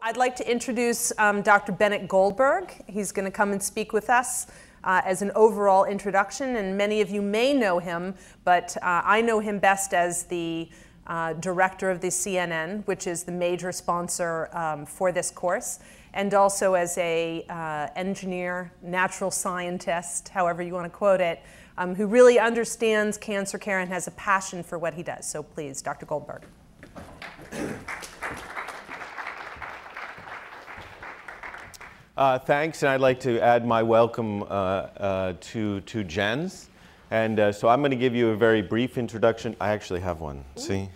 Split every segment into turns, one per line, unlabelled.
I'd like to introduce Dr. Bennett Goldberg. He's going to come and speak with us as an overall introduction, and many of you may know him, but I know him best as the director of the CNN, which is the major sponsor for this course, and also as a engineer, natural scientist, however you want to quote it, who really understands cancer care and has a passion for what he does. So please, Dr. Goldberg.
Thanks, and I'd like to add my welcome to Jen's. And so I'm going to give you a very brief introduction. I actually have one. See?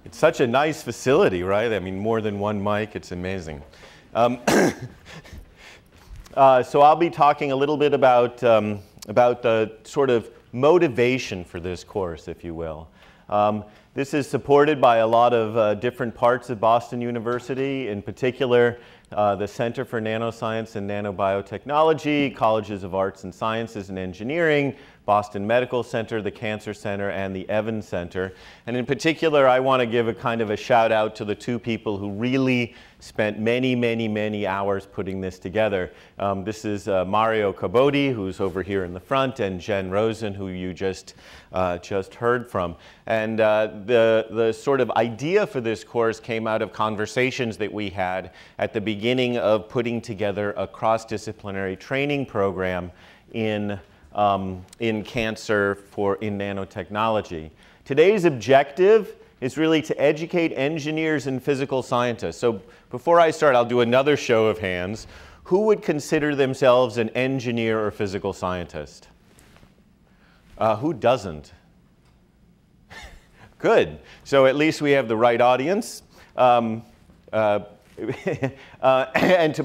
It's such a nice facility, right? I mean, more than one mic. It's amazing. So I'll be talking a little bit about the sort of motivation for this course, if you will. This is supported by a lot of different parts of Boston University, in particular the Center for Nanoscience and Nanobiotechnology, Colleges of Arts and Sciences and Engineering, Boston Medical Center, the Cancer Center, and the Evans Center. And in particular, I want to give a kind of a shout out to the two people who really spent many hours putting this together. This is Mario Cabodi, who's over here in the front, and Jen Rosen, who you just heard from. And the sort of idea for this course came out of conversations that we had at the beginning of putting together a cross-disciplinary training program in cancer in nanotechnology. Today's objective is really to educate engineers and physical scientists. So before I start, I'll do another show of hands. Who would consider themselves an engineer or physical scientist? Who doesn't? Good. So at least we have the right audience. And to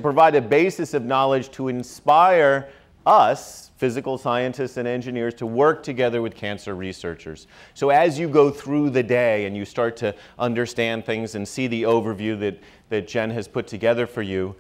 provide a basis of knowledge to inspire us, physical scientists and engineers, to work together with cancer researchers. So as you go through the day and you start to understand things and see the overview that Jen has put together for you,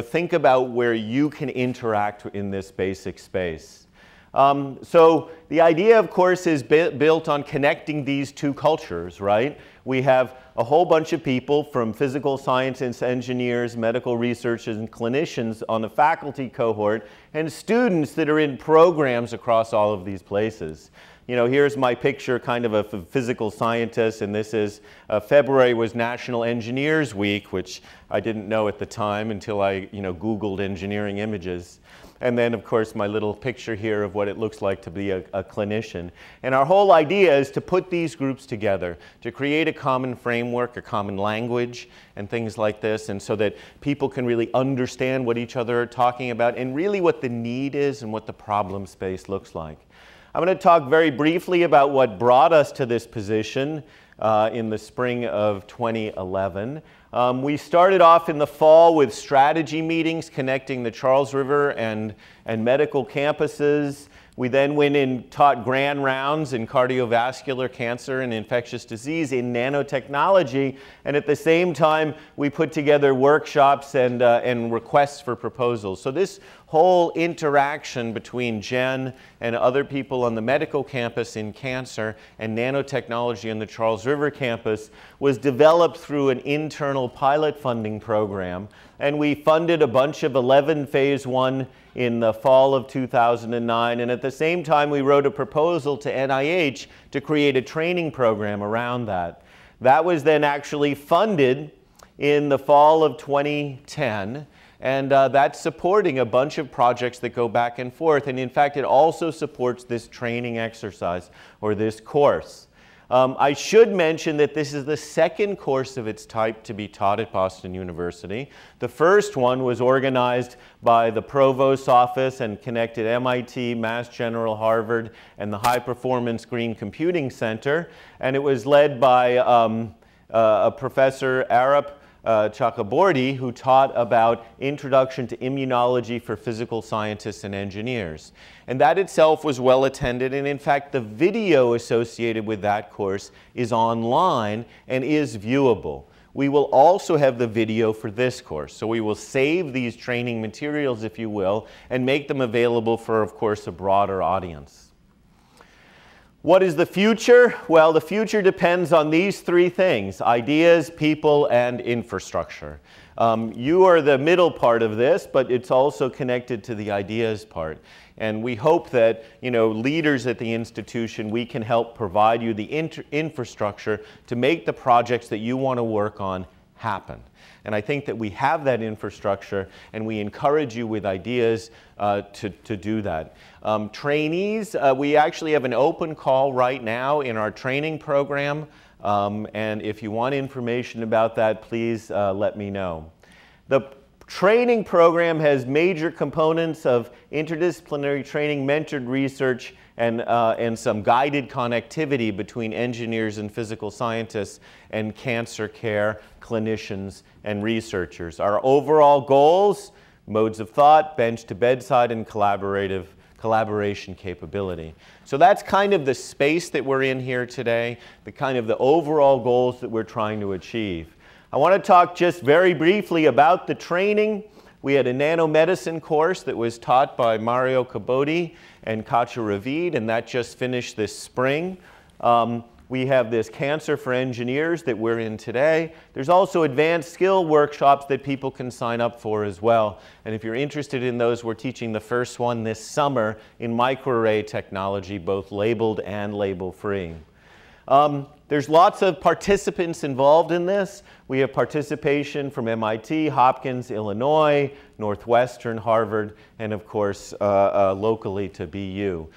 think about where you can interact in this basic space. So the idea, of course, is built on connecting these two cultures, right? We have a whole bunch of people from physical scientists, engineers, medical researchers, and clinicians on the faculty cohort, and students that are in programs across all of these places. Here's my picture kind of a physical scientist, and this is February was National Engineers Week, which I didn't know at the time until I Googled engineering images. And then, of course, my little picture here of what it looks like to be a clinician. And our whole idea is to put these groups together, to create a common framework, a common language, and things like this, and so that people can really understand what each other are talking about and really what the need is and what the problem space looks like. I'm going to talk very briefly about what brought us to this position in the spring of 2011. We started off in the fall with strategy meetings connecting the Charles River and medical campuses. We then went and taught grand rounds in cardiovascular cancer and infectious disease in nanotechnology, and at the same time we put together workshops and requests for proposals. So this whole interaction between Jen and other people on the medical campus in cancer and nanotechnology on the Charles River campus was developed through an internal pilot funding program, and we funded a bunch of 11 phase 1 in the fall of 2009, and at the same time we wrote a proposal to NIH to create a training program around that. That was then actually funded in the fall of 2010, and that's supporting a bunch of projects that go back and forth, and in fact it also supports this training exercise or this course. I should mention that this is the second course of its type to be taught at Boston University. The first one was organized by the Provost's office and connected MIT, Mass General, Harvard, and the High Performance Green Computing Center. And it was led by a Professor Arap Chakraborty, who taught about Introduction to Immunology for Physical Scientists and Engineers. And that itself was well attended, and in fact the video associated with that course is online and is viewable. We will also have the video for this course, so we will save these training materials, if you will, and make them available for, of course, a broader audience. What is the future? Well, the future depends on these three things: ideas, people, and infrastructure. You are the middle part of this, but it's also connected to the ideas part. And we hope that, leaders at the institution, we can help provide you the infrastructure to make the projects that you want to work on happen. And I think that we have that infrastructure, and we encourage you with ideas to do that. Trainees, we actually have an open call right now in our training program, and if you want information about that, please let me know. The training program has major components of interdisciplinary training, mentored research, and some guided connectivity between engineers and physical scientists and cancer care clinicians and researchers. Our overall goals: modes of thought, bench to bedside, and collaboration capability. So that's kind of the space that we're in here today, the overall goals that we're trying to achieve. I want to talk just very briefly about the training. We had a nanomedicine course that was taught by Mario Caboti and Katja Ravid, and that just finished this spring. We have this Cancer for Engineers that we're in today. There's also advanced skill workshops that people can sign up for as well. And if you're interested in those, we're teaching the first one this summer in microarray technology, both labeled and label-free. There's lots of participants involved in this. We have participation from MIT, Hopkins, Illinois, Northwestern, Harvard, and of course locally to BU.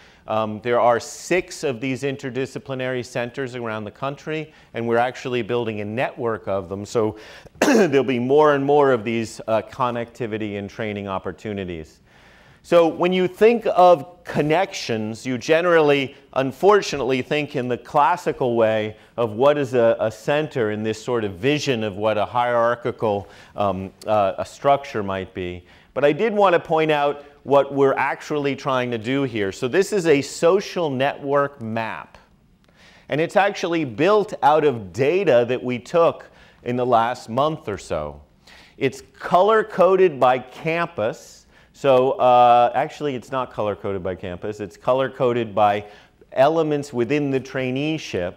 There are 6 of these interdisciplinary centers around the country, and we're actually building a network of them. So there'll be more and more of these connectivity and training opportunities. So when you think of connections, you generally, unfortunately, think in the classical way of what is a center in this sort of vision of what a hierarchical a structure might be. But I did want to point out what we're actually trying to do here. So this is a social network map. And it's actually built out of data that we took in the last month or so. It's color-coded by campus. So actually, it's not color-coded by campus. It's color-coded by elements within the traineeship.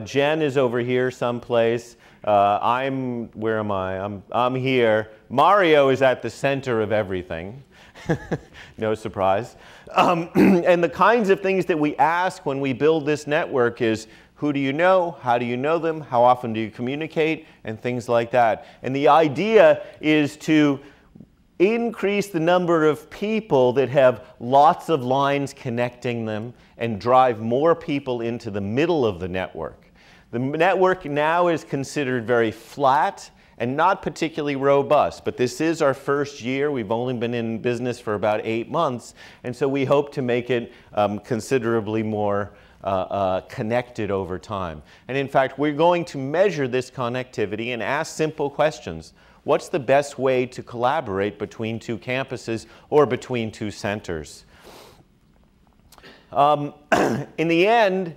Jen is over here someplace. Where am I? I'm here. Mario is at the center of everything. No surprise. And the kinds of things that we ask when we build this network is, who do you know? How do you know them? How often do you communicate? And things like that. And the idea is to increase the number of people that have lots of lines connecting them and drive more people into the middle of the network. The network now is considered very flat and not particularly robust, but this is our first year. We've only been in business for about 8 months, and so we hope to make it considerably more connected over time. And in fact, we're going to measure this connectivity and ask simple questions. What's the best way to collaborate between 2 campuses or between 2 centers? In the end,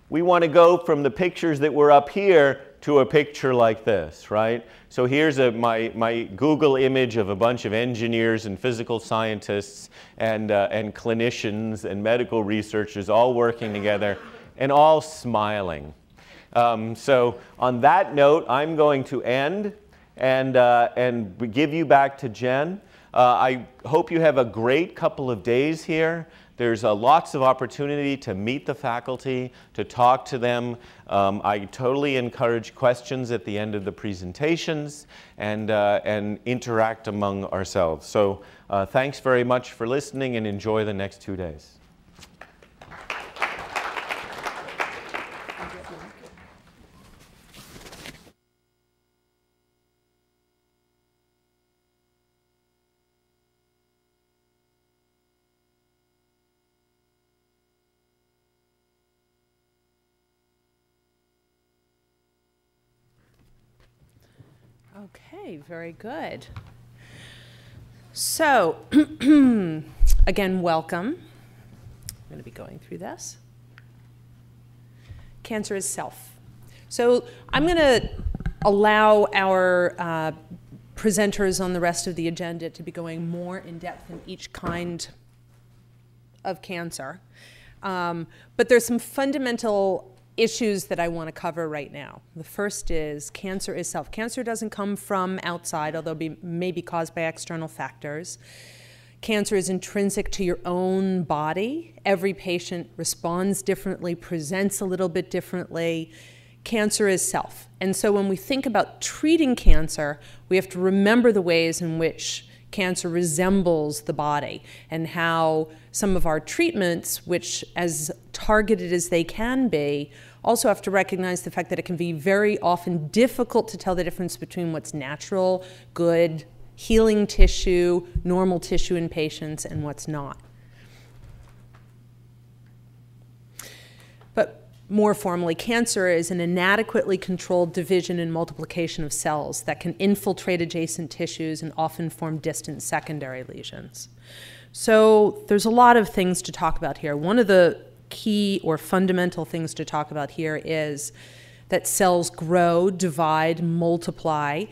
we want to go from the pictures that were up here to a picture like this, right? So here's my Google image of a bunch of engineers and physical scientists and clinicians and medical researchers all working together and all smiling. So on that note, I'm going to end and give you back to Jen. I hope you have a great couple of days here. There's lots of opportunity to meet the faculty, to talk to them. I totally encourage questions at the end of the presentations and interact among ourselves. So thanks very much for listening, and enjoy the next 2 days.
Okay, very good. So, again, welcome. I'm going to be going through this. Cancer is self. So I'm going to allow our presenters on the rest of the agenda to be going more in depth in each kind of cancer. But there's some fundamental issues that I want to cover right now. The first is cancer is self. Cancer doesn't come from outside, although may be caused by external factors. Cancer is intrinsic to your own body. Every patient responds differently, presents a little bit differently. Cancer is self. And so when we think about treating cancer, we have to remember the ways in which cancer resembles the body and how some of our treatments, which as targeted as they can be, also have to recognize the fact that it can be very often difficult to tell the difference between what's natural, good, healing tissue, normal tissue in patients, and what's not. But more formally, cancer is an inadequately controlled division and multiplication of cells that can infiltrate adjacent tissues and often form distant secondary lesions. So there's a lot of things to talk about here. One of the key or fundamental things to talk about here is that cells grow, divide, multiply,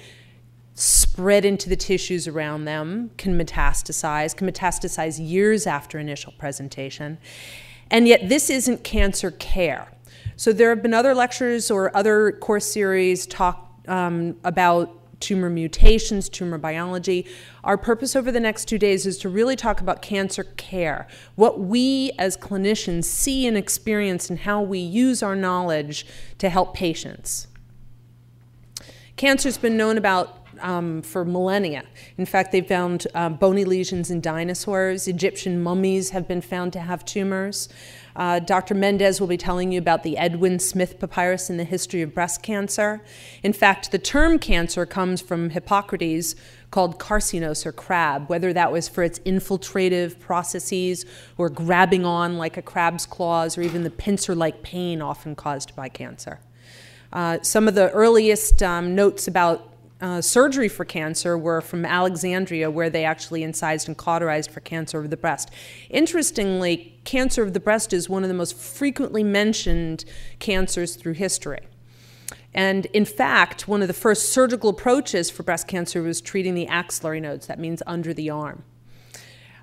spread into the tissues around them, can metastasize years after initial presentation. And yet this isn't cancer care. So there have been other lectures or other course series talk about tumor mutations, tumor biology. Our purpose over the next 2 days is to really talk about cancer care, what we as clinicians see and experience and how we use our knowledge to help patients. Cancer's been known about for millennia. In fact, they've found bony lesions in dinosaurs. Egyptian mummies have been found to have tumors. Dr. Mendez will be telling you about the Edwin Smith papyrus in the history of breast cancer. In fact, the term cancer comes from Hippocrates, called carcinos, or crab, whether that was for its infiltrative processes or grabbing on like a crab's claws, or even the pincer-like pain often caused by cancer. Some of the earliest notes about surgery for cancer were from Alexandria, where they actually incised and cauterized for cancer of the breast. Interestingly, cancer of the breast is one of the most frequently mentioned cancers through history. And in fact, one of the first surgical approaches for breast cancer was treating the axillary nodes. That means under the arm.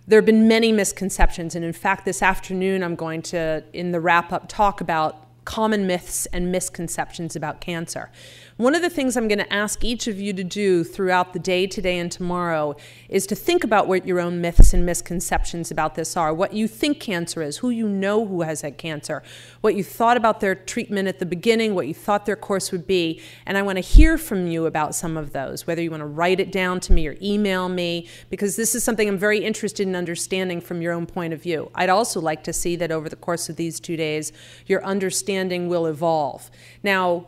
There have been many misconceptions, and in fact, this afternoon I'm going to, in the wrap-up, talk about common myths and misconceptions about cancer. One of the things I'm going to ask each of you to do throughout the day today and tomorrow is to think about what your own myths and misconceptions about this are, what you think cancer is, who you know who has had cancer, what you thought about their treatment at the beginning, what you thought their course would be, and I want to hear from you about some of those, whether you want to write it down to me or email me, because this is something I'm very interested in understanding from your own point of view. I'd also like to see that over the course of these 2 days, your understanding will evolve. Now,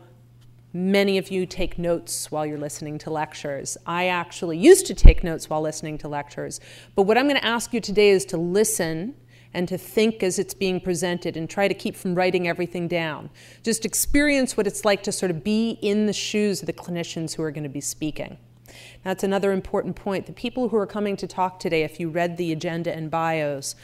many of you take notes while you're listening to lectures. I actually used to take notes while listening to lectures. But what I'm going to ask you today is to listen and to think as it's being presented and try to keep from writing everything down. Just experience what it's like to sort of be in the shoes of the clinicians who are going to be speaking. That's another important point. The people who are coming to talk today, if you read the agenda and bios,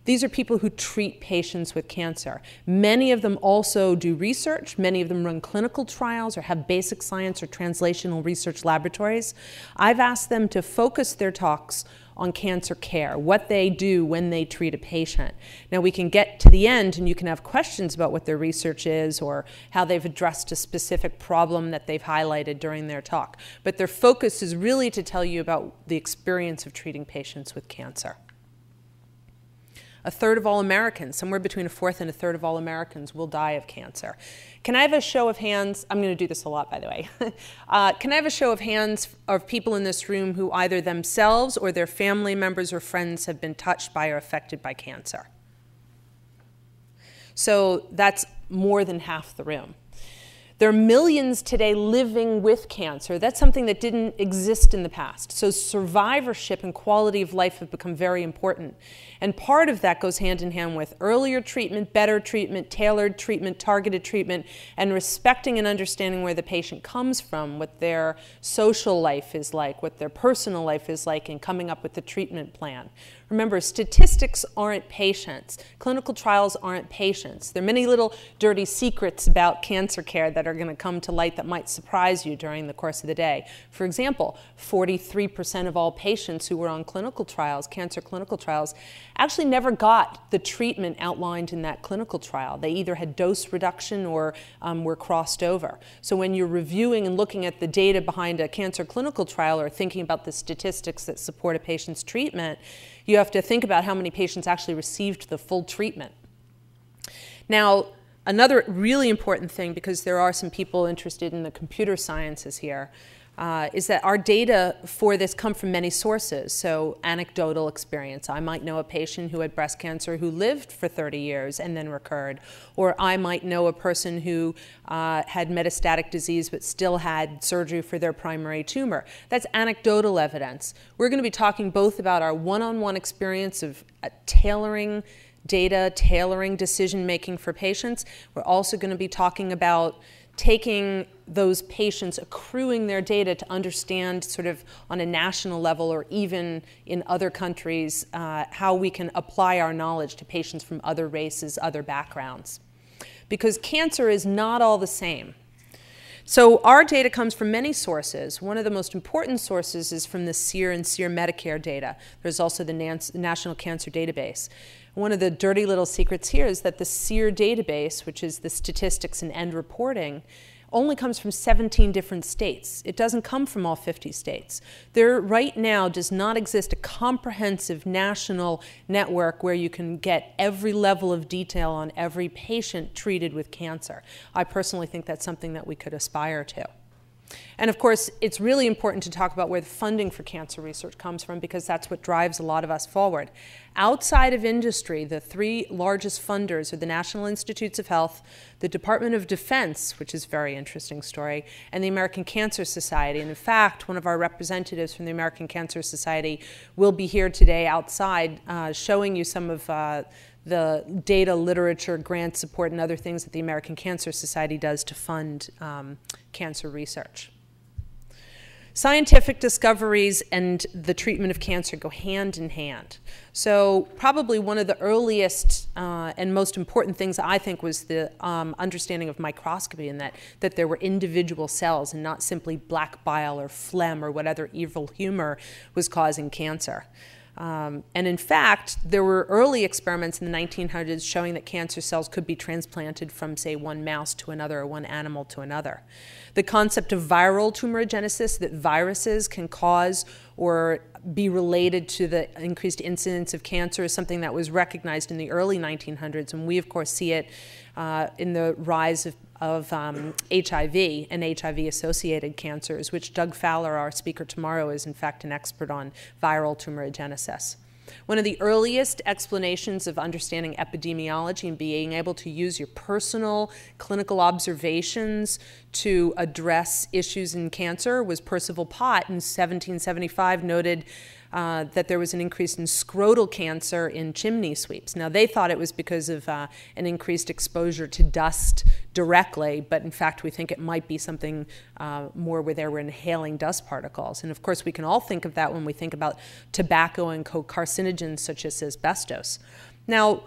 these are people who treat patients with cancer. Many of them also do research. Many of them run clinical trials or have basic science or translational research laboratories. I've asked them to focus their talks on cancer care, what they do when they treat a patient. Now, we can get to the end and you can have questions about what their research is or how they've addressed a specific problem that they've highlighted during their talk. But their focus is really to tell you about the experience of treating patients with cancer. A third of all Americans, somewhere between a fourth and a third of all Americans, will die of cancer. Can I have a show of hands? I'm going to do this a lot, by the way. Can I have a show of hands of people in this room who either themselves or their family members or friends have been touched by or affected by cancer? So that's more than half the room. There are millions today living with cancer. That's something that didn't exist in the past. So survivorship and quality of life have become very important. And part of that goes hand in hand with earlier treatment, better treatment, tailored treatment, targeted treatment, and respecting and understanding where the patient comes from, what their social life is like, what their personal life is like, and coming up with the treatment plan. Remember, statistics aren't patients. Clinical trials aren't patients. There are many little dirty secrets about cancer care that are going to come to light that might surprise you during the course of the day. For example, 43% of all patients who were on clinical trials, cancer clinical trials, actually never got the treatment outlined in that clinical trial. They either had dose reduction or were crossed over. So when you're reviewing and looking at the data behind a cancer clinical trial or thinking about the statistics that support a patient's treatment, you have to think about how many patients actually received the full treatment. Now, another really important thing, because there are some people interested in the computer sciences here, is that our data for this come from many sources. So anecdotal experience. I might know a patient who had breast cancer who lived for 30 years and then recurred. Or I might know a person who had metastatic disease but still had surgery for their primary tumor. That's anecdotal evidence. We're going to be talking both about our one-on-one experience of tailoring data, tailoring decision-making for patients. We're also going to be talking about taking those patients, accruing their data to understand sort of on a national level or even in other countries how we can apply our knowledge to patients from other races, other backgrounds. Because cancer is not all the same. So our data comes from many sources. One of the most important sources is from the Seer and Seer Medicare data. There's also the National Cancer Database. One of the dirty little secrets here is that the Seer Database, which is the statistics and end reporting, only comes from 17 different states. It doesn't come from all 50 states. There right now does not exist a comprehensive national network where you can get every level of detail on every patient treated with cancer. I personally think that's something that we could aspire to. And of course, it's really important to talk about where the funding for cancer research comes from, because that's what drives a lot of us forward. Outside of industry, the three largest funders are the National Institutes of Health, the Department of Defense, which is a very interesting story, and the American Cancer Society. And in fact, one of our representatives from the American Cancer Society will be here today outside showing you some of the data, literature, grant support, and other things that the American Cancer Society does to fund cancer research. Scientific discoveries and the treatment of cancer go hand in hand. So probably one of the earliest and most important things, I think, was the understanding of microscopy, and that there were individual cells and not simply black bile or phlegm or what other evil humor was causing cancer. And in fact, there were early experiments in the 1900s showing that cancer cells could be transplanted from, say, one mouse to another or one animal to another. The concept of viral tumorigenesis, that viruses can cause or be related to the increased incidence of cancer, is something that was recognized in the early 1900s, and we, of course, see it in the rise of HIV and HIV-associated cancers, which Doug Fowler, our speaker tomorrow, is in fact an expert on viral tumorigenesis. One of the earliest explanations of understanding epidemiology and being able to use your personal clinical observations to address issues in cancer was Percival Pott in 1775 noted that there was an increase in scrotal cancer in chimney sweeps. Now, they thought it was because of an increased exposure to dust directly, but in fact, we think it might be something more where they were inhaling dust particles. And of course, we can all think of that when we think about tobacco and carcinogens such as asbestos. Now,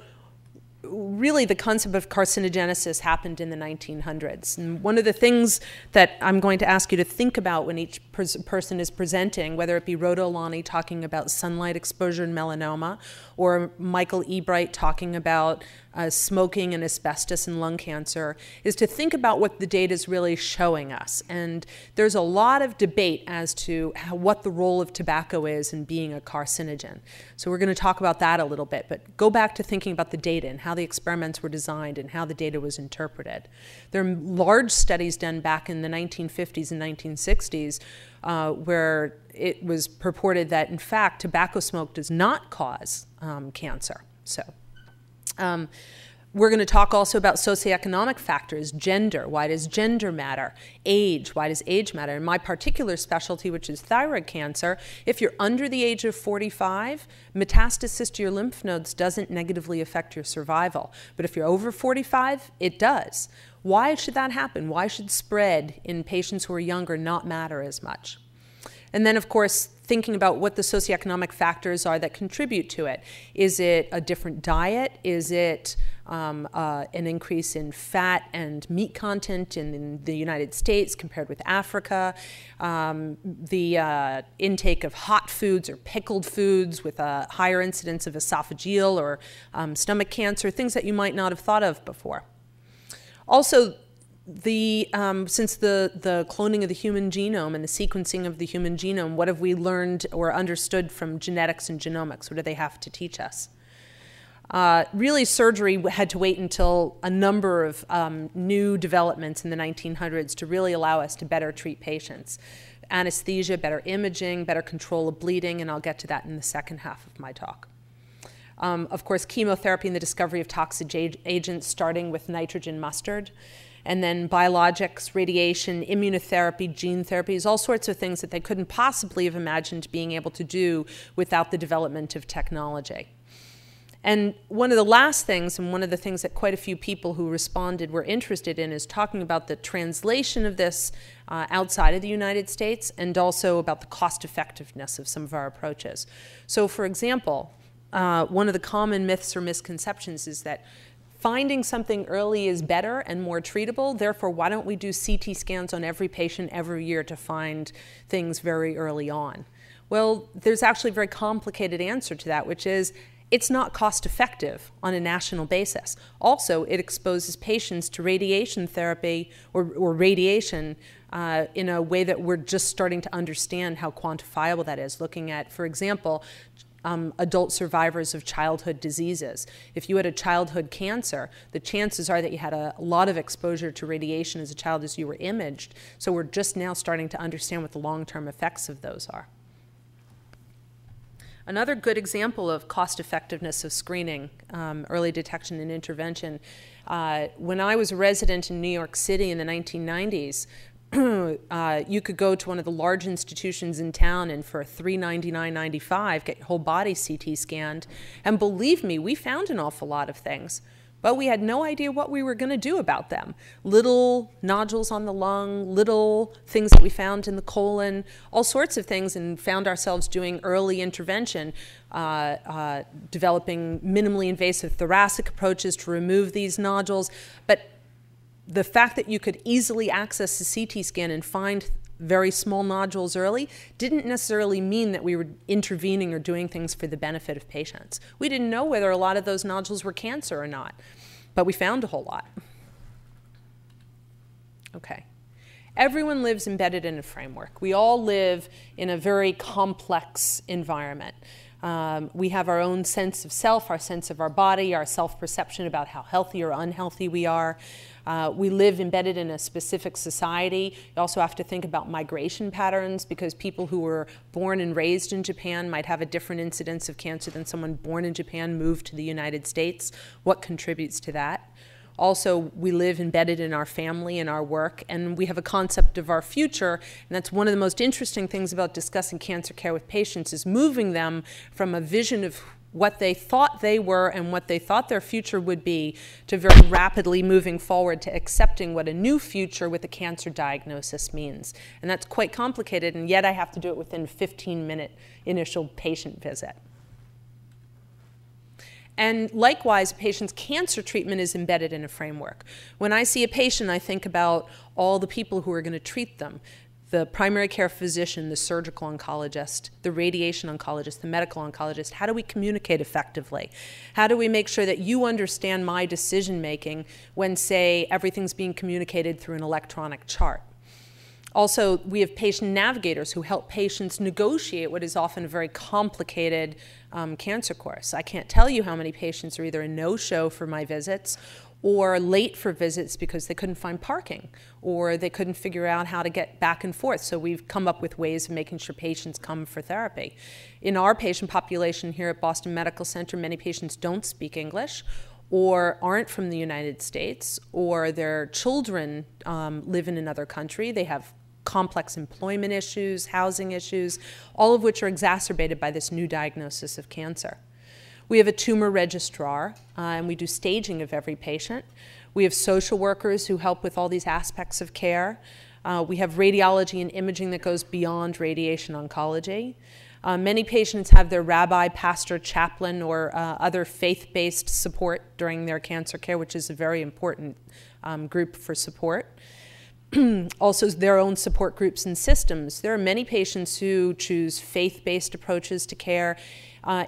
really, the concept of carcinogenesis happened in the 1900s. And one of the things that I'm going to ask you to think about when each person is presenting, whether it be Rhoda Olani talking about sunlight exposure and melanoma, or Michael Ebright talking about smoking and asbestos and lung cancer, is to think about what the data is really showing us. And there's a lot of debate as to what the role of tobacco is in being a carcinogen. So we're going to talk about that a little bit, but go back to thinking about the data and how the experiments were designed and how the data was interpreted. There are large studies done back in the 1950s and 1960s where it was purported that, in fact, tobacco smoke does not cause cancer. So we're going to talk also about socioeconomic factors, gender. Why does gender matter? Age. Why does age matter? In my particular specialty, which is thyroid cancer, if you're under the age of 45, metastasis to your lymph nodes doesn't negatively affect your survival. But if you're over 45, it does. Why should that happen? Why should spread in patients who are younger not matter as much? And then, of course, thinking about what the socioeconomic factors are that contribute to it. Is it a different diet? Is it an increase in fat and meat content in the United States compared with Africa? The intake of hot foods or pickled foods with a higher incidence of esophageal or stomach cancer, things that you might not have thought of before. Also, since the cloning of the human genome and the sequencing of the human genome, what have we learned or understood from genetics and genomics? What do they have to teach us? Really, surgery had to wait until a number of new developments in the 1900s to really allow us to better treat patients. Anesthesia, better imaging, better control of bleeding, and I'll get to that in the second half of my talk. Of course, chemotherapy and the discovery of toxic agents, starting with nitrogen mustard, and then biologics, radiation, immunotherapy, gene therapies, all sorts of things that they couldn't possibly have imagined being able to do without the development of technology. And one of the last things, and one of the things that quite a few people who responded were interested in, is talking about the translation of this outside of the United States, and also about the cost effectiveness of some of our approaches. So for example, one of the common myths or misconceptions is that finding something early is better and more treatable, therefore why don't we do CT scans on every patient every year to find things very early on? Well, there's actually a very complicated answer to that, which is it's not cost effective on a national basis. Also, it exposes patients to radiation therapy or radiation in a way that we're just starting to understand how quantifiable that is, looking at, for example, adult survivors of childhood diseases. If you had a childhood cancer, the chances are that you had a lot of exposure to radiation as a child as you were imaged. So we're just now starting to understand what the long-term effects of those are. Another good example of cost effectiveness of screening, early detection and intervention, when I was a resident in New York City in the 1990s, you could go to one of the large institutions in town and for $399.95 get your whole body CT scanned. And believe me, we found an awful lot of things, but we had no idea what we were going to do about them. Little nodules on the lung, little things that we found in the colon, all sorts of things, and found ourselves doing early intervention, developing minimally invasive thoracic approaches to remove these nodules. But the fact that you could easily access the CT scan and find very small nodules early didn't necessarily mean that we were intervening or doing things for the benefit of patients. We didn't know whether a lot of those nodules were cancer or not, but we found a whole lot. Okay. Everyone lives embedded in a framework. We all live in a very complex environment. We have our own sense of self, our sense of our body, our self-perception about how healthy or unhealthy we are. We live embedded in a specific society. You also have to think about migration patterns, because people who were born and raised in Japan might have a different incidence of cancer than someone born in Japan, moved to the United States. What contributes to that? Also, we live embedded in our family and our work, and we have a concept of our future, and that's one of the most interesting things about discussing cancer care with patients, is moving them from a vision of what they thought they were and what they thought their future would be, to very rapidly moving forward to accepting what a new future with a cancer diagnosis means. And that's quite complicated, and yet I have to do it within a 15-minute initial patient visit. And likewise, a patient's cancer treatment is embedded in a framework. When I see a patient, I think about all the people who are going to treat them. The primary care physician, the surgical oncologist, the radiation oncologist, the medical oncologist. How do we communicate effectively? How do we make sure that you understand my decision making when, say, everything's being communicated through an electronic chart? Also, we have patient navigators who help patients negotiate what is often a very complicated cancer course. I can't tell you how many patients are either a no-show for my visits or late for visits because they couldn't find parking or they couldn't figure out how to get back and forth. So we've come up with ways of making sure patients come for therapy. In our patient population here at Boston Medical Center, many patients don't speak English or aren't from the United States, or their children live in another country. They have complex employment issues, housing issues, all of which are exacerbated by this new diagnosis of cancer. We have a tumor registrar, and we do staging of every patient. We have social workers who help with all these aspects of care. We have radiology and imaging that goes beyond radiation oncology. Many patients have their rabbi, pastor, chaplain, or other faith-based support during their cancer care, which is a very important group for support. Also, their own support groups and systems. There are many patients who choose faith-based approaches to care,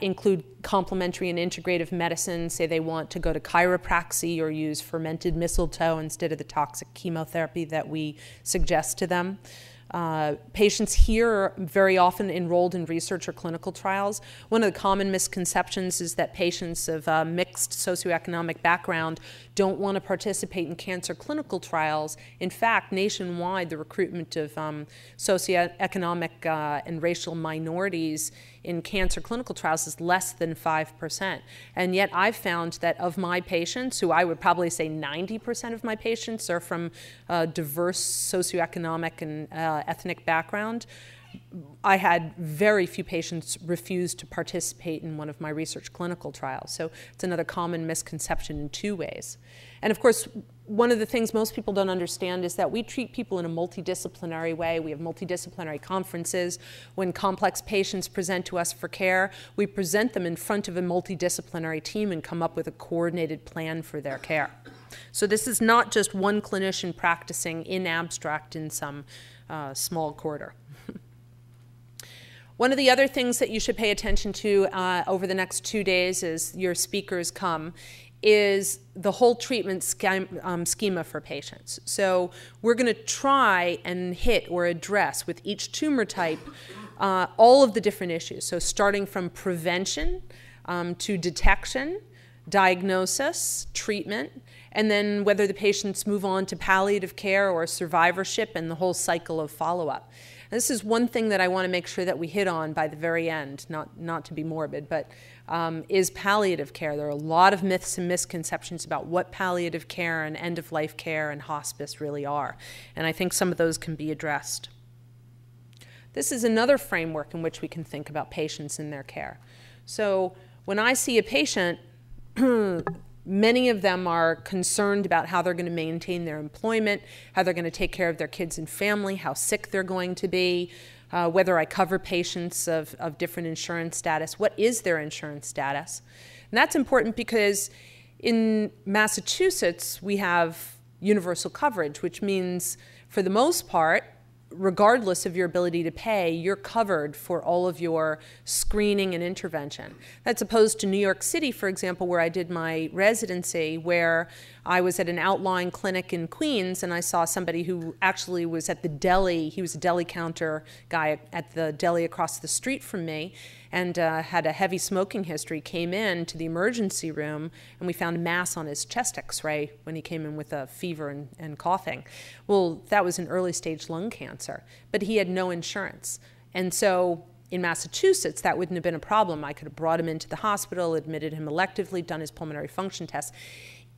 include complementary and integrative medicine. Say they want to go to chiropraxy or use fermented mistletoe instead of the toxic chemotherapy that we suggest to them. Patients here are very often enrolled in research or clinical trials. One of the common misconceptions is that patients of mixed socioeconomic background don't want to participate in cancer clinical trials. In fact, nationwide, the recruitment of socioeconomic and racial minorities in cancer clinical trials is less than 5%. And yet I've found that of my patients, who I would probably say 90% of my patients are from diverse socioeconomic and ethnic background, I had very few patients refuse to participate in one of my research clinical trials. So it's another common misconception in two ways. And of course, one of the things most people don't understand is that we treat people in a multidisciplinary way. We have multidisciplinary conferences. When complex patients present to us for care, we present them in front of a multidisciplinary team and come up with a coordinated plan for their care. So this is not just one clinician practicing in abstract in some small corridor. One of the other things that you should pay attention to over the next 2 days as your speakers come is the whole treatment schema for patients. So we're going to try and hit or address with each tumor type all of the different issues. So starting from prevention to detection, diagnosis, treatment, and then whether the patients move on to palliative care or survivorship and the whole cycle of follow-up. This is one thing that I want to make sure that we hit on by the very end, not to be morbid, but is palliative care. There are a lot of myths and misconceptions about what palliative care and end-of-life care and hospice really are, and I think some of those can be addressed. This is another framework in which we can think about patients and their care. So when I see a patient, many of them are concerned about how they're going to maintain their employment, how they're going to take care of their kids and family, how sick they're going to be, whether I cover patients of different insurance status, what is their insurance status. And that's important because in Massachusetts, we have universal coverage, which means for the most part, regardless of your ability to pay, you're covered for all of your screening and intervention. That's opposed to New York City, for example, where I did my residency, where I was at an outlying clinic in Queens, and I saw somebody who actually was at the deli. He was a deli counter guy at the deli across the street from me, and had a heavy smoking history, came in to the emergency room, and we found a mass on his chest x-ray when he came in with a fever and coughing. Well, that was an early stage lung cancer, but he had no insurance. And so in Massachusetts, that wouldn't have been a problem. I could have brought him into the hospital, admitted him electively, done his pulmonary function test.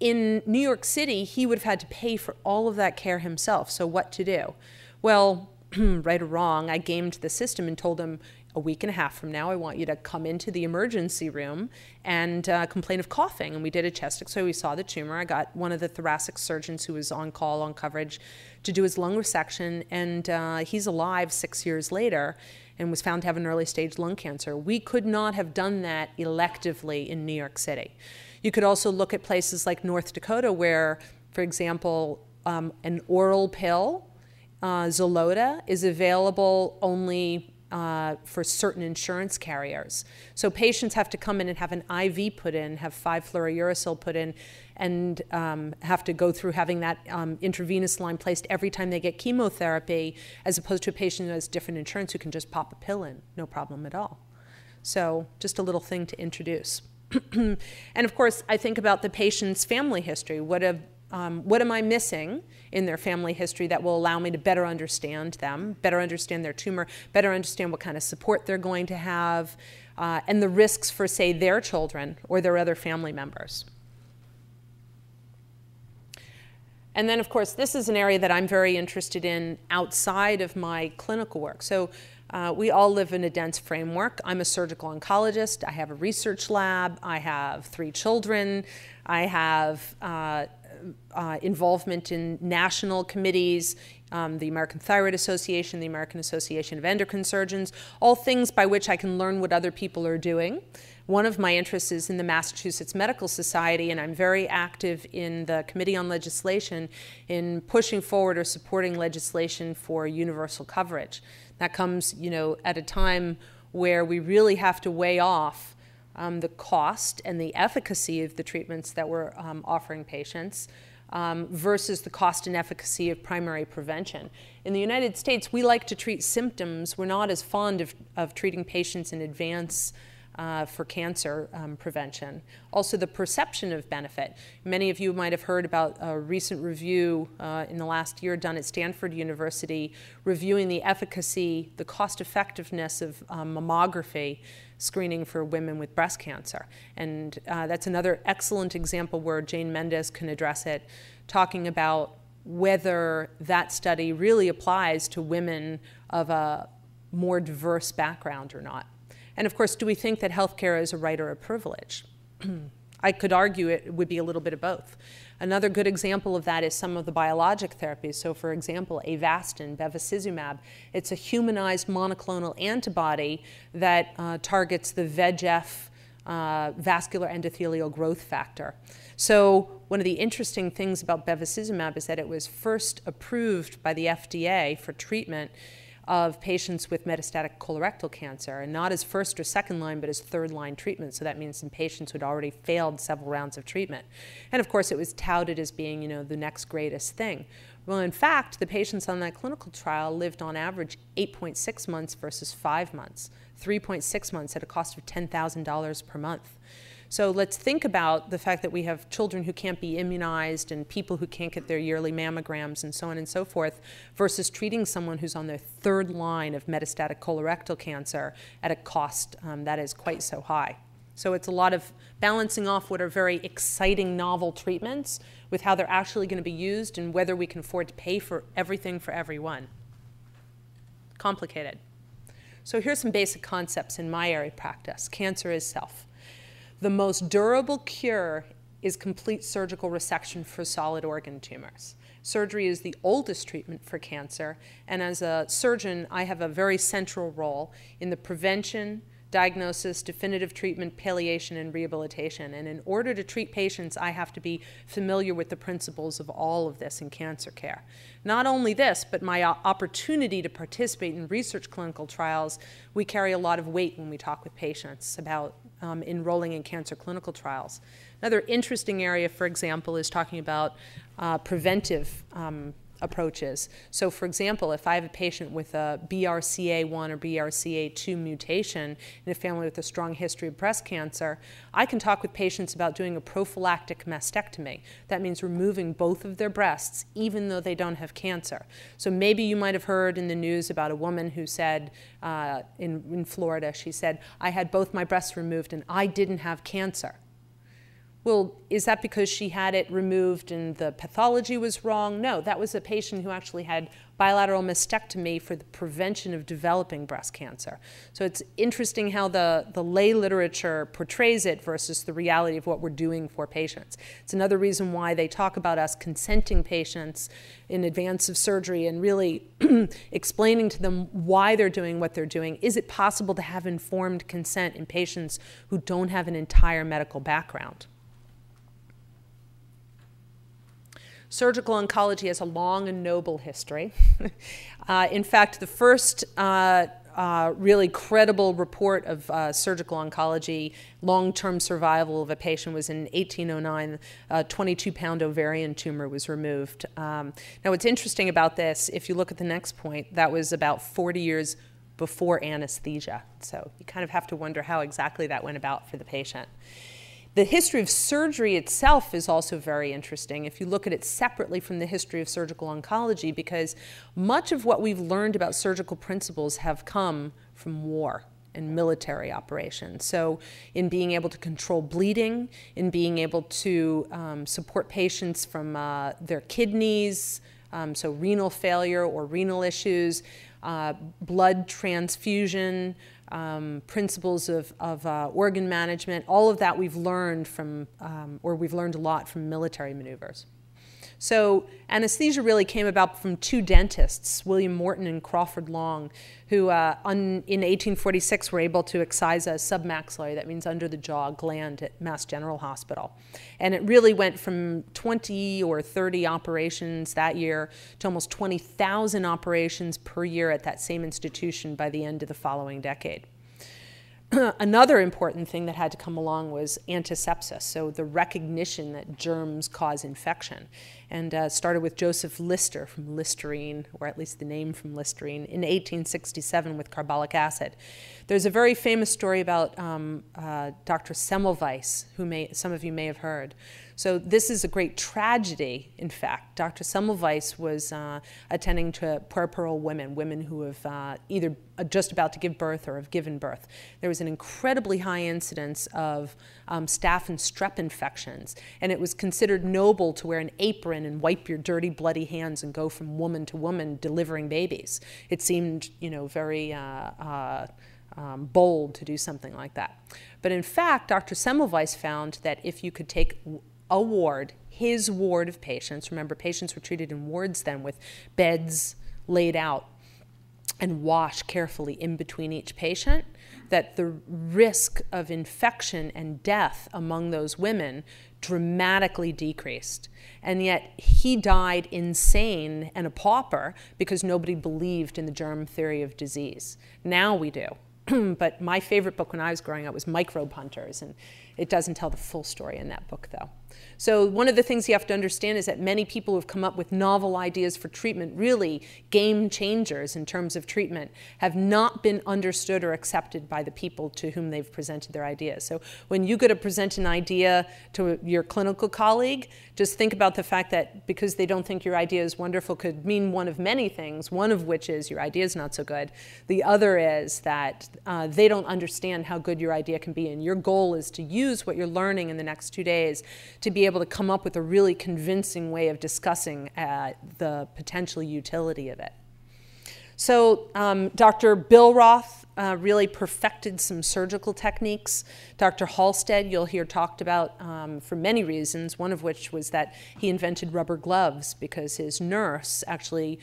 In New York City, he would have had to pay for all of that care himself. So what to do? Well, right or wrong, I gamed the system and told him, a week and a half from now, I want you to come into the emergency room and complain of coughing. And we did a chest x-ray. We saw the tumor. I got one of the thoracic surgeons who was on call, on coverage, to do his lung resection. And he's alive 6 years later and was found to have an early stage lung cancer. We could not have done that electively in New York City. You could also look at places like North Dakota where, for example, an oral pill, Zolota, is available only for certain insurance carriers. So patients have to come in and have an IV put in, have 5-fluorouracil put in, and have to go through having that intravenous line placed every time they get chemotherapy, as opposed to a patient who has different insurance who can just pop a pill in, no problem at all. So just a little thing to introduce. And of course, I think about the patient's family history. What am I missing in their family history that will allow me to better understand them, better understand their tumor, better understand what kind of support they're going to have, and the risks for, say, their children or their other family members. And then, of course, this is an area that I'm very interested in outside of my clinical work. So we all live in a dense framework. I'm a surgical oncologist. I have a research lab. I have 3 children. I have involvement in national committees the American Thyroid Association, the American Association of Endocrine Surgeons, all things by which I can learn what other people are doing. One of my interests is in the Massachusetts Medical Society, and I'm very active in the Committee on Legislation in pushing forward or supporting legislation for universal coverage. That comes, at a time where we really have to weigh off the cost and the efficacy of the treatments that we're offering patients versus the cost and efficacy of primary prevention. In the United States, we like to treat symptoms. We're not as fond of treating patients in advance for cancer prevention. Also, the perception of benefit. Many of you might have heard about a recent review in the last year done at Stanford University reviewing the efficacy, the cost effectiveness of mammography screening for women with breast cancer. And that's another excellent example where Jane Mendez can address it, talking about whether that study really applies to women of a more diverse background or not. And of course, do we think that healthcare is a right or a privilege? I could argue it would be a little bit of both. Another good example of that is some of the biologic therapies. So for example, Avastin, bevacizumab, it's a humanized monoclonal antibody that targets the VEGF, vascular endothelial growth factor. So one of the interesting things about bevacizumab is that it was first approved by the FDA for treatment of patients with metastatic colorectal cancer, and not as first or second line, but as third line treatment. So that means in patients who had already failed several rounds of treatment. And of course, it was touted as being, the next greatest thing. Well, in fact, the patients on that clinical trial lived on average 8.6 months versus 5 months, 3.6 months at a cost of $10,000 per month. So let's think about the fact that we have children who can't be immunized and people who can't get their yearly mammograms and so on and so forth versus treating someone who's on their third line of metastatic colorectal cancer at a cost that is quite so high. So it's a lot of balancing off what are very exciting novel treatments with how they're actually going to be used and whether we can afford to pay for everything for everyone. Complicated. So here's some basic concepts in my area of practice. Cancer is self. The most durable cure is complete surgical resection for solid organ tumors. Surgery is the oldest treatment for cancer, and as a surgeon, I have a very central role in the prevention, diagnosis, definitive treatment, palliation, and rehabilitation. And in order to treat patients, I have to be familiar with the principles of all of this in cancer care. Not only this, but my opportunity to participate in research clinical trials, we carry a lot of weight when we talk with patients about enrolling in cancer clinical trials. Another interesting area, for example, is talking about preventive approaches. So for example, if I have a patient with a BRCA1 or BRCA2 mutation in a family with a strong history of breast cancer, I can talk with patients about doing a prophylactic mastectomy. That means removing both of their breasts even though they don't have cancer. So maybe you might have heard in the news about a woman who said in Florida, she said, I had both my breasts removed and I didn't have cancer. Well, is that because she had it removed and the pathology was wrong? No, that was a patient who actually had bilateral mastectomy for the prevention of developing breast cancer. So it's interesting how the lay literature portrays it versus the reality of what we're doing for patients. It's another reason why they talk about us consenting patients in advance of surgery and really explaining to them why they're doing what they're doing. Is it possible to have informed consent in patients who don't have an entire medical background? Surgical oncology has a long and noble history. In fact, the first really credible report of surgical oncology, long-term survival of a patient was in 1809. A 22-pound ovarian tumor was removed. Now, what's interesting about this, if you look at the next point, that was about 40 years before anesthesia. So you kind of have to wonder how exactly that went about for the patient. The history of surgery itself is also very interesting if you look at it separately from the history of surgical oncology, because much of what we've learned about surgical principles have come from war and military operations. So in being able to control bleeding, in being able to support patients from their kidneys, so renal failure or renal issues, blood transfusion, principles of organ management, all of that we've learned from, or we've learned a lot from military maneuvers. So anesthesia really came about from two dentists, William Morton and Crawford Long, who in 1846 were able to excise a submaxillary, that means under the jaw, gland at Mass General Hospital. And it really went from 20 or 30 operations that year to almost 20,000 operations per year at that same institution by the end of the following decade. Another important thing that had to come along was antisepsis, so the recognition that germs cause infection, and started with Joseph Lister from Listerine, or at least the name from Listerine, in 1867 with carbolic acid. There's a very famous story about Dr. Semmelweis, who some of you may have heard. So this is a great tragedy, in fact. Dr. Semmelweis was attending to puerperal women, women who have either just about to give birth or have given birth. There was an incredibly high incidence of staph and strep infections, and it was considered noble to wear an apron and wipe your dirty, bloody hands and go from woman to woman delivering babies. It seemed, very bold to do something like that. But in fact, Dr. Semmelweis found that if you could take a ward, his ward of patients, remember patients were treated in wards then with beds laid out, and wash carefully in between each patient, that the risk of infection and death among those women dramatically decreased. And yet he died insane and a pauper because nobody believed in the germ theory of disease. Now we do. But my favorite book when I was growing up was Microbe Hunters, and it doesn't tell the full story in that book, though. So one of the things you have to understand is that many people who have come up with novel ideas for treatment, really game changers in terms of treatment, have not been understood or accepted by the people to whom they've presented their ideas. So when you go to present an idea to your clinical colleague, just think about the fact that because they don't think your idea is wonderful could mean one of many things, one of which is your idea is not so good. The other is that they don't understand how good your idea can be, and your goal is to use what you're learning in the next 2 days to be able to come up with a really convincing way of discussing the potential utility of it. So Dr. Bill Roth really perfected some surgical techniques. Dr. Halstead, you'll hear talked about for many reasons, one of which was that he invented rubber gloves because his nurse actually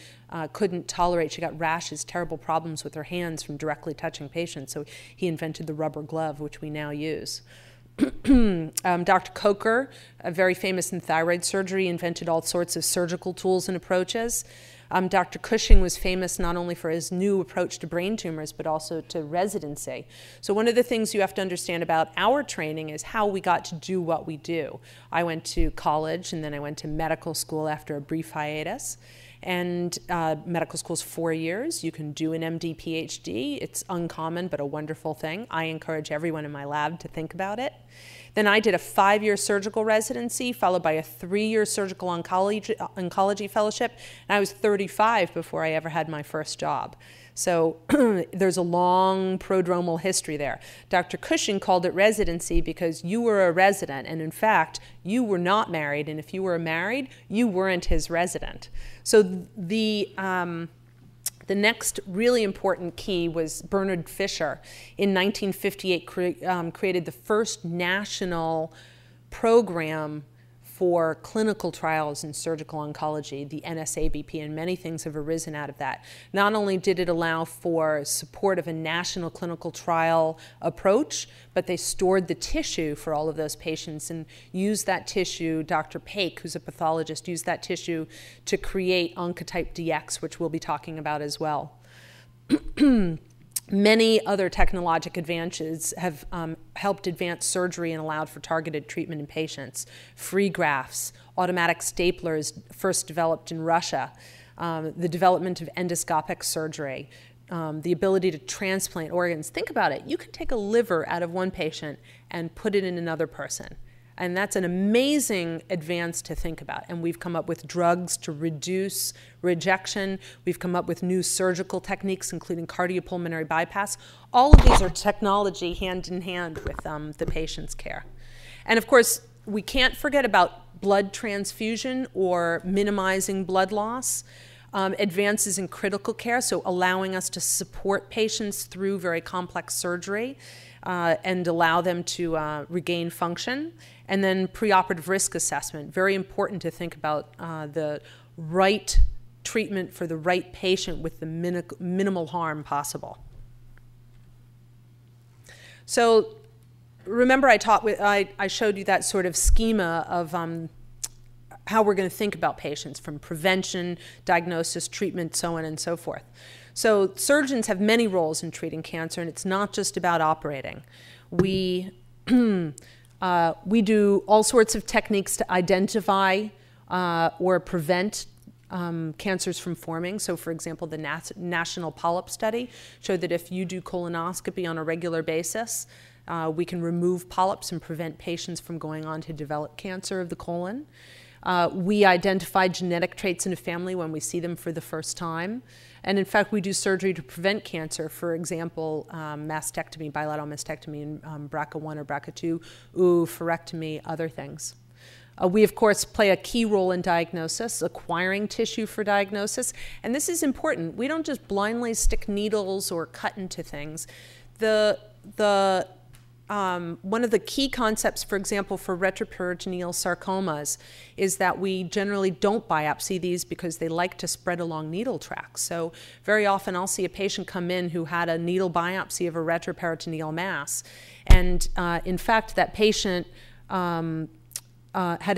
couldn't tolerate, she got rashes, terrible problems with her hands from directly touching patients, so he invented the rubber glove, which we now use. Dr. Coker, very famous in thyroid surgery, invented all sorts of surgical tools and approaches. Dr. Cushing was famous not only for his new approach to brain tumors, but also to residency. So one of the things you have to understand about our training is how we got to do what we do. I went to college, and then I went to medical school after a brief hiatus. And medical school's 4 years. You can do an MD, PhD. It's uncommon, but a wonderful thing. I encourage everyone in my lab to think about it. Then I did a 5-year surgical residency, followed by a 3-year surgical oncology fellowship. And I was 35 before I ever had my first job. So there's a long prodromal history there. Dr. Cushing called it residency because you were a resident, and in fact, you were not married, and if you were married, you weren't his resident. So the next really important key was Bernard Fisher. In 1958, created the first national program for clinical trials in surgical oncology, the NSABP, and many things have arisen out of that. Not only did it allow for support of a national clinical trial approach, but they stored the tissue for all of those patients and used that tissue. Dr. Paik, who's a pathologist, used that tissue to create Oncotype DX, which we'll be talking about as well. Many other technologic advances have helped advance surgery and allowed for targeted treatment in patients. Free grafts, automatic staplers, first developed in Russia, the development of endoscopic surgery, the ability to transplant organs. Think about it. You can take a liver out of one patient and put it in another person. And that's an amazing advance to think about. And we've come up with drugs to reduce rejection. We've come up with new surgical techniques, including cardiopulmonary bypass. All of these are technology hand in hand with the patient's care. And of course, we can't forget about blood transfusion or minimizing blood loss. advances in critical care, so allowing us to support patients through very complex surgery and allow them to regain function. And then preoperative risk assessment, very important to think about the right treatment for the right patient with the minimal harm possible. So remember I showed you that sort of schema of how we're going to think about patients, from prevention, diagnosis, treatment, so on and so forth. So surgeons have many roles in treating cancer, and it's not just about operating. We do all sorts of techniques to identify or prevent cancers from forming. So for example, the National Polyp Study showed that if you do colonoscopy on a regular basis, we can remove polyps and prevent patients from going on to develop cancer of the colon. We identify genetic traits in a family when we see them for the first time. And in fact, we do surgery to prevent cancer, for example, mastectomy, bilateral mastectomy, and BRCA1 or BRCA2, oophorectomy, other things. We, of course, play a key role in diagnosis, acquiring tissue for diagnosis. And this is important. We don't just blindly stick needles or cut into things. One of the key concepts, for example, for retroperitoneal sarcomas is that we generally don't biopsy these because they like to spread along needle tracks. So very often I'll see a patient come in who had a needle biopsy of a retroperitoneal mass. And in fact, that patient had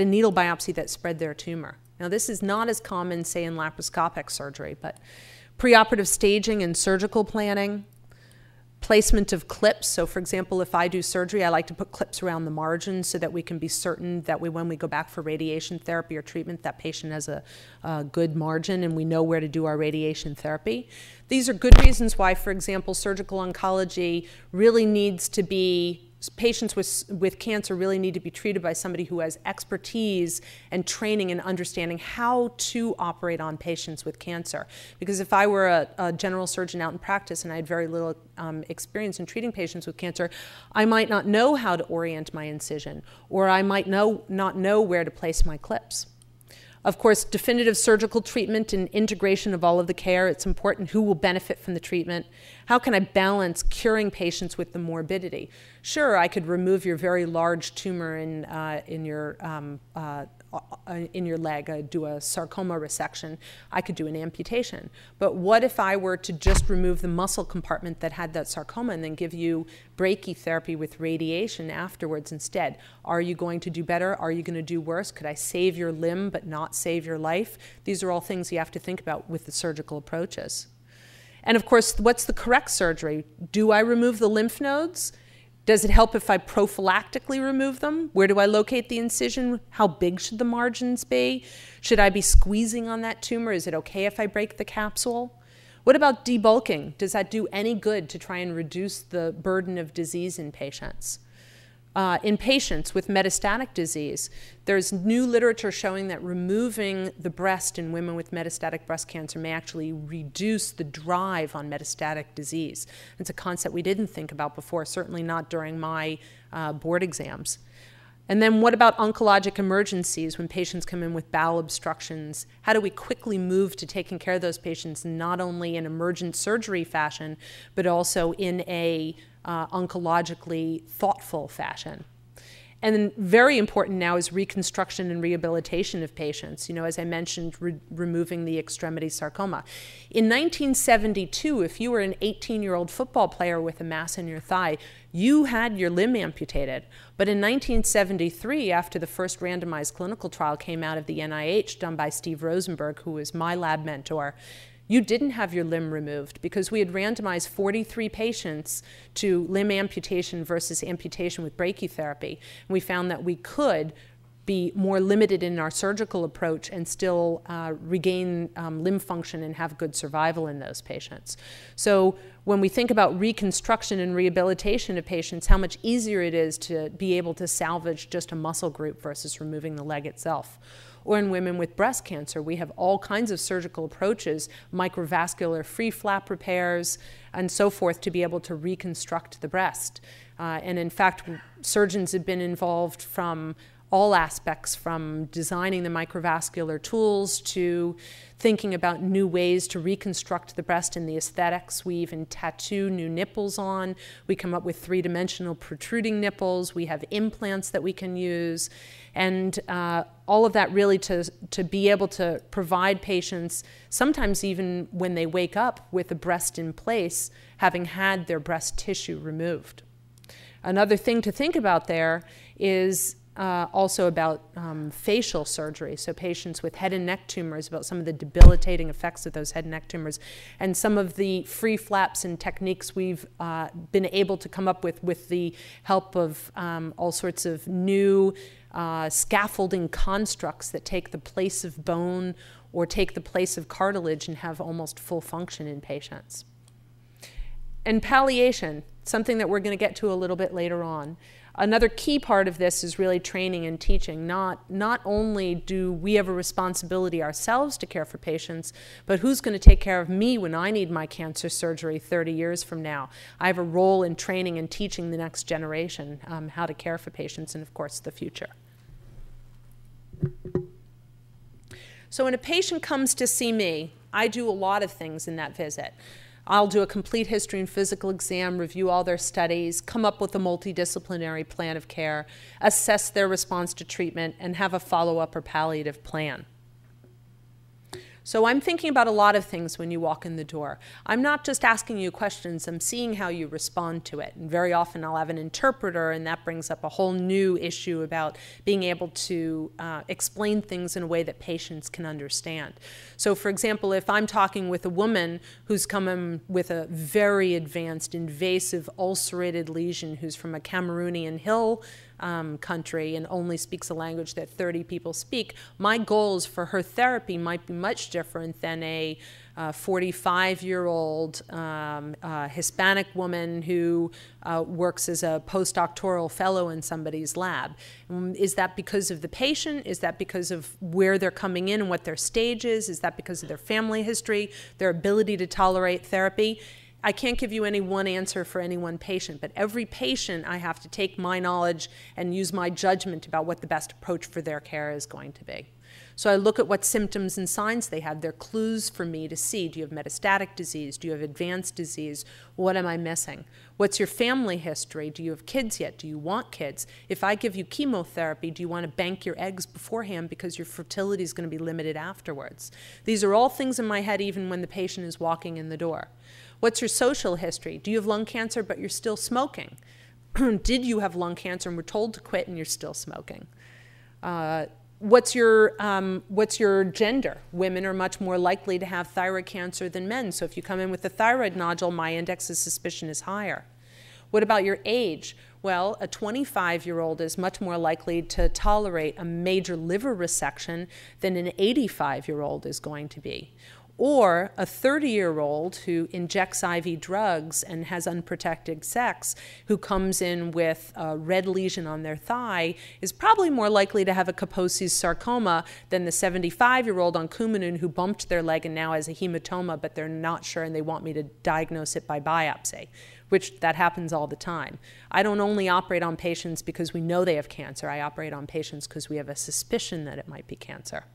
a needle biopsy that spread their tumor. Now, this is not as common, say, in laparoscopic surgery, but preoperative staging and surgical planning, placement of clips. So for example, if I do surgery, I like to put clips around the margins so that we can be certain that when we go back for radiation therapy or treatment, that patient has a good margin and we know where to do our radiation therapy. These are good reasons why, for example, surgical oncology really needs to be, patients with cancer really need to be treated by somebody who has expertise and training and understanding how to operate on patients with cancer. Because if I were a general surgeon out in practice and I had very little experience in treating patients with cancer, I might not know how to orient my incision, or I might not know where to place my clips. Of course, definitive surgical treatment and integration of all of the care. It's important who will benefit from the treatment. How can I balance curing patients with the morbidity? Sure, I could remove your very large tumor in your leg, do a sarcoma resection. I could do an amputation. But what if I were to just remove the muscle compartment that had that sarcoma and then give you brachytherapy with radiation afterwards instead? Are you going to do better? Are you going to do worse? Could I save your limb but not save your life? These are all things you have to think about with the surgical approaches. And of course, what's the correct surgery? Do I remove the lymph nodes? Does it help if I prophylactically remove them? Where do I locate the incision? How big should the margins be? Should I be squeezing on that tumor? Is it okay if I break the capsule? What about debulking? Does that do any good to try and reduce the burden of disease in patients? In patients with metastatic disease, there's new literature showing that removing the breast in women with metastatic breast cancer may actually reduce the drive on metastatic disease. It's a concept we didn't think about before, certainly not during my board exams. And then what about oncologic emergencies when patients come in with bowel obstructions? How do we quickly move to taking care of those patients, not only in emergent surgery fashion, but also in a oncologically thoughtful fashion? And then very important now is reconstruction and rehabilitation of patients. You know, as I mentioned, removing the extremity sarcoma. In 1972, if you were an 18-year-old football player with a mass in your thigh, you had your limb amputated. But in 1973, after the first randomized clinical trial came out of the NIH done by Steve Rosenberg, who was my lab mentor, you didn't have your limb removed because we had randomized 43 patients to limb amputation versus amputation with brachytherapy. And we found that we could be more limited in our surgical approach and still regain limb function and have good survival in those patients. So when we think about reconstruction and rehabilitation of patients, how much easier it is to be able to salvage just a muscle group versus removing the leg itself. Or in women with breast cancer, we have all kinds of surgical approaches, microvascular free flap repairs, and so forth, to be able to reconstruct the breast. And in fact, surgeons have been involved from all aspects, from designing the microvascular tools to thinking about new ways to reconstruct the breast and the aesthetics. We even tattoo new nipples on. We come up with three-dimensional protruding nipples. We have implants that we can use. And all of that really to be able to provide patients, sometimes even when they wake up with the breast in place, having had their breast tissue removed. Another thing to think about there is also about facial surgery, so patients with head and neck tumors, about some of the debilitating effects of those head and neck tumors, and some of the free flaps and techniques we've been able to come up with the help of all sorts of new scaffolding constructs that take the place of bone or take the place of cartilage and have almost full function in patients. And palliation, something that we're going to get to a little bit later on. Another key part of this is really training and teaching. Not only do we have a responsibility ourselves to care for patients, but who's going to take care of me when I need my cancer surgery 30 years from now? I have a role in training and teaching the next generation how to care for patients and, of course, the future. So when a patient comes to see me, I do a lot of things in that visit. I'll do a complete history and physical exam, review all their studies, come up with a multidisciplinary plan of care, assess their response to treatment, and have a follow-up or palliative plan. So I'm thinking about a lot of things when you walk in the door. I'm not just asking you questions, I'm seeing how you respond to it. And very often I'll have an interpreter, and that brings up a whole new issue about being able to explain things in a way that patients can understand. So for example, if I'm talking with a woman who's come in with a very advanced invasive ulcerated lesion, who's from a Cameroonian hill country and only speaks a language that 30 people speak, my goals for her therapy might be much different than a 45-year-old Hispanic woman who works as a postdoctoral fellow in somebody's lab. Is that because of the patient? Is that because of where they're coming in and what their stage is? Is that because of their family history, their ability to tolerate therapy? I can't give you any one answer for any one patient, but every patient I have to take my knowledge and use my judgment about what the best approach for their care is going to be. So I look at what symptoms and signs they have. They're clues for me to see. Do you have metastatic disease? Do you have advanced disease? What am I missing? What's your family history? Do you have kids yet? Do you want kids? If I give you chemotherapy, do you want to bank your eggs beforehand because your fertility is going to be limited afterwards? These are all things in my head even when the patient is walking in the door. What's your social history? Do you have lung cancer but you're still smoking? Did you have lung cancer and were told to quit and you're still smoking? What's your gender? Women are much more likely to have thyroid cancer than men. So if you come in with a thyroid nodule, my index of suspicion is higher. What about your age? Well, a 25-year-old is much more likely to tolerate a major liver resection than an 85-year-old is going to be. Or a 30-year-old who injects IV drugs and has unprotected sex, who comes in with a red lesion on their thigh, is probably more likely to have a Kaposi's sarcoma than the 75-year-old on Coumadin who bumped their leg and now has a hematoma, but they're not sure and they want me to diagnose it by biopsy, which that happens all the time. I don't only operate on patients because we know they have cancer. I operate on patients because we have a suspicion that it might be cancer.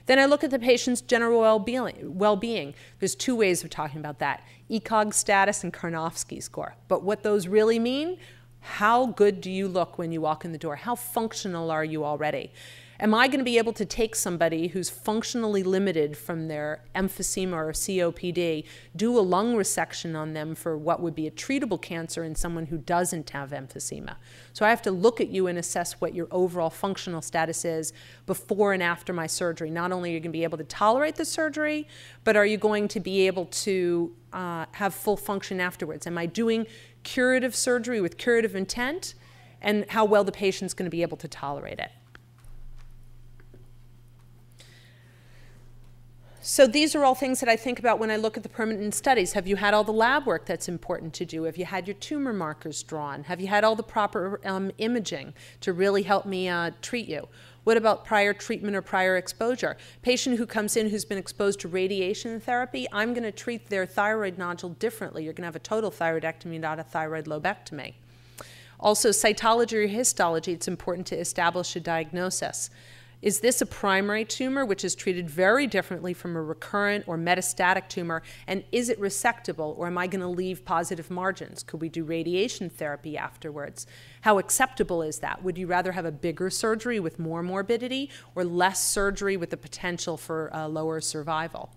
Then I look at the patient's general well-being. There's two ways of talking about that: ECOG status and Karnofsky score. But what those really mean, how good do you look when you walk in the door? How functional are you already? Am I going to be able to take somebody who's functionally limited from their emphysema or COPD, do a lung resection on them for what would be a treatable cancer in someone who doesn't have emphysema? So I have to look at you and assess what your overall functional status is before and after my surgery. Not only are you going to be able to tolerate the surgery, but are you going to be able to have full function afterwards? Am I doing curative surgery with curative intent? And how well the patient's going to be able to tolerate it. So these are all things that I think about when I look at the permanent studies. Have you had all the lab work that's important to do? Have you had your tumor markers drawn? Have you had all the proper imaging to really help me treat you? What about prior treatment or prior exposure? Patient who comes in who's been exposed to radiation therapy, I'm going to treat their thyroid nodule differently. You're going to have a total thyroidectomy, not a thyroid lobectomy. Also, cytology or histology, it's important to establish a diagnosis. Is this a primary tumor, which is treated very differently from a recurrent or metastatic tumor? And is it resectable, or am I going to leave positive margins? Could we do radiation therapy afterwards? How acceptable is that? Would you rather have a bigger surgery with more morbidity, or less surgery with the potential for lower survival?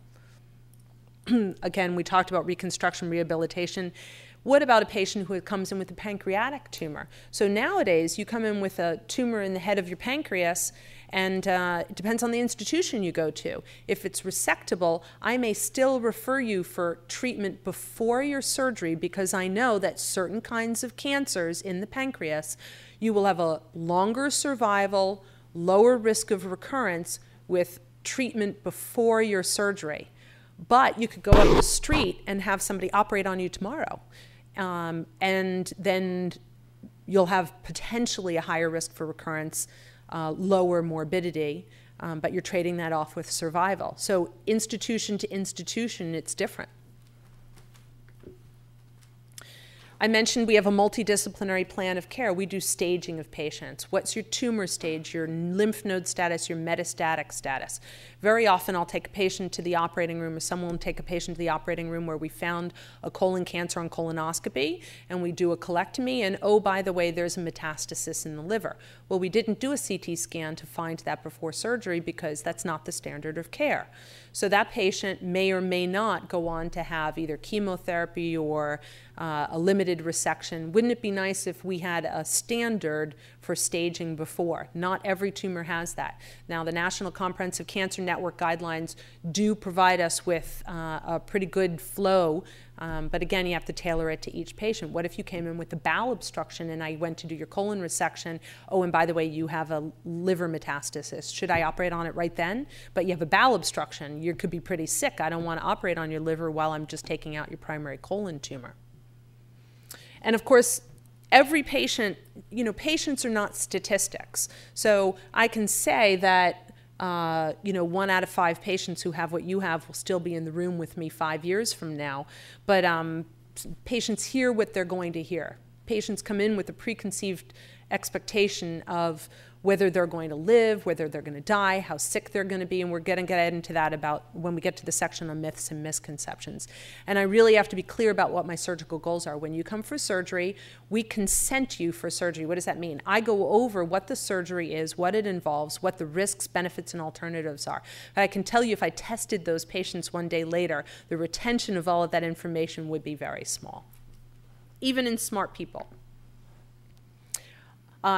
Again, we talked about reconstruction, rehabilitation. What about a patient who comes in with a pancreatic tumor? So nowadays, you come in with a tumor in the head of your pancreas, and it depends on the institution you go to. If it's resectable, I may still refer you for treatment before your surgery, because I know that certain kinds of cancers in the pancreas, you will have a longer survival, lower risk of recurrence with treatment before your surgery. But you could go up the street and have somebody operate on you tomorrow. And then you'll have potentially a higher risk for recurrence, lower morbidity, but you're trading that off with survival. So institution to institution, it's different. I mentioned we have a multidisciplinary plan of care. We do staging of patients. What's your tumor stage, your lymph node status, your metastatic status? Very often I'll take a patient to the operating room, or someone will take a patient to the operating room where we found a colon cancer on colonoscopy, and we do a colectomy, and oh, by the way, there's a metastasis in the liver. Well, we didn't do a CT scan to find that before surgery because that's not the standard of care. So that patient may or may not go on to have either chemotherapy or a limited resection. Wouldn't it be nice if we had a standard for staging before? Not every tumor has that. Now, the National Comprehensive Cancer Network guidelines do provide us with a pretty good flow, but again, you have to tailor it to each patient. What if you came in with a bowel obstruction and I went to do your colon resection? Oh, and by the way, you have a liver metastasis. Should I operate on it right then? But you have a bowel obstruction. You could be pretty sick. I don't want to operate on your liver while I'm just taking out your primary colon tumor. And of course, every patient, patients are not statistics. So I can say that, 1 out of 5 patients who have what you have will still be in the room with me 5 years from now. But patients hear what they're going to hear. Patients come in with a preconceived expectation of whether they're going to live, whether they're going to die, how sick they're going to be, and we're going to get into that about when we get to the section on myths and misconceptions. And I really have to be clear about what my surgical goals are. When you come for surgery, we consent you for surgery. What does that mean? I go over what the surgery is, what it involves, what the risks, benefits, and alternatives are. But I can tell you if I tested those patients one day later, the retention of all of that information would be very small, even in smart people.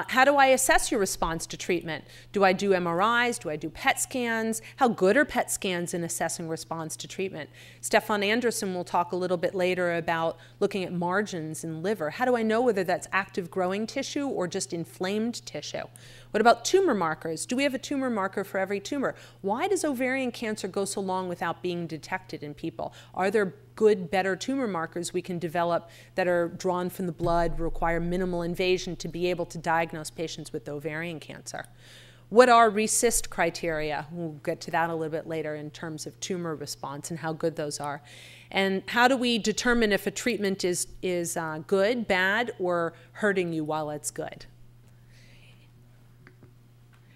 How do I assess your response to treatment? Do I do MRIs? Do I do PET scans? How good are PET scans in assessing response to treatment? Stefan Anderson will talk a little bit later about looking at margins in liver. How do I know whether that's active growing tissue or just inflamed tissue? What about tumor markers? Do we have a tumor marker for every tumor? Why does ovarian cancer go so long without being detected in people? Are there good, better tumor markers we can develop that are drawn from the blood, require minimal invasion to be able to diagnose patients with ovarian cancer? What are RECIST criteria? We'll get to that a little bit later in terms of tumor response and how good those are. And how do we determine if a treatment is good, bad, or hurting you while it's good?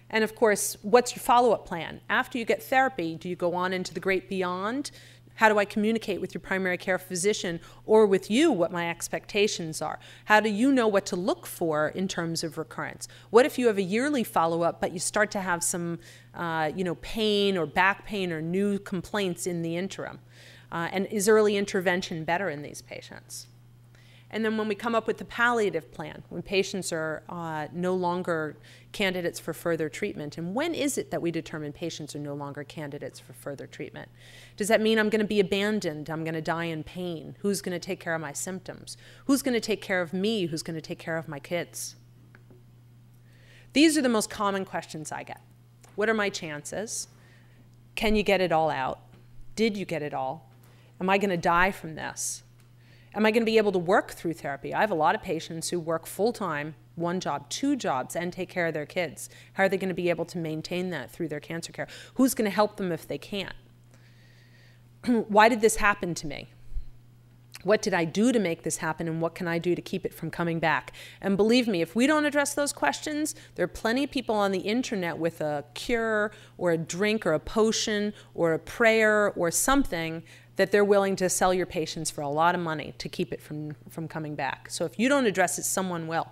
And of course, what's your follow-up plan? After you get therapy, do you go on into the great beyond? How do I communicate with your primary care physician or with you what my expectations are? How do you know what to look for in terms of recurrence? What if you have a yearly follow-up, but you start to have some pain or back pain or new complaints in the interim? And is early intervention better in these patients? And then when we come up with the palliative plan, when patients are no longer candidates for further treatment, and when is it that we determine patients are no longer candidates for further treatment? Does that mean I'm going to be abandoned? I'm going to die in pain? Who's going to take care of my symptoms? Who's going to take care of me? Who's going to take care of my kids? These are the most common questions I get. What are my chances? Can you get it all out? Did you get it all? Am I going to die from this? Am I going to be able to work through therapy? I have a lot of patients who work full-time, 1 job, 2 jobs, and take care of their kids. How are they going to be able to maintain that through their cancer care? Who's going to help them if they can't? Why did this happen to me? What did I do to make this happen, and what can I do to keep it from coming back? And believe me, if we don't address those questions, there are plenty of people on the internet with a cure or a drink or a potion or a prayer or something that they're willing to sell your patients for a lot of money to keep it from coming back. So if you don't address it, someone will.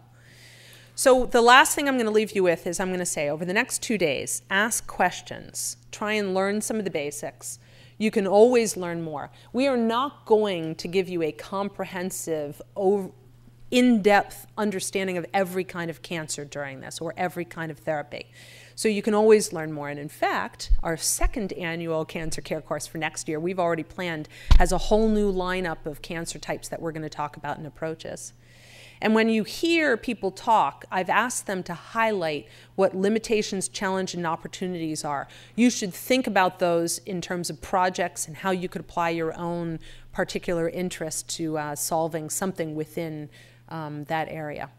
So the last thing I'm going to leave you with is I'm going to say over the next 2 days, ask questions. Try and learn some of the basics. You can always learn more. We are not going to give you a comprehensive, in-depth understanding of every kind of cancer during this or every kind of therapy. So you can always learn more. And in fact, our second annual cancer care course for next year, we've already planned, has a whole new lineup of cancer types that we're going to talk about in approaches. And when you hear people talk, I've asked them to highlight what limitations, challenges, and opportunities are. You should think about those in terms of projects and how you could apply your own particular interest to solving something within that area.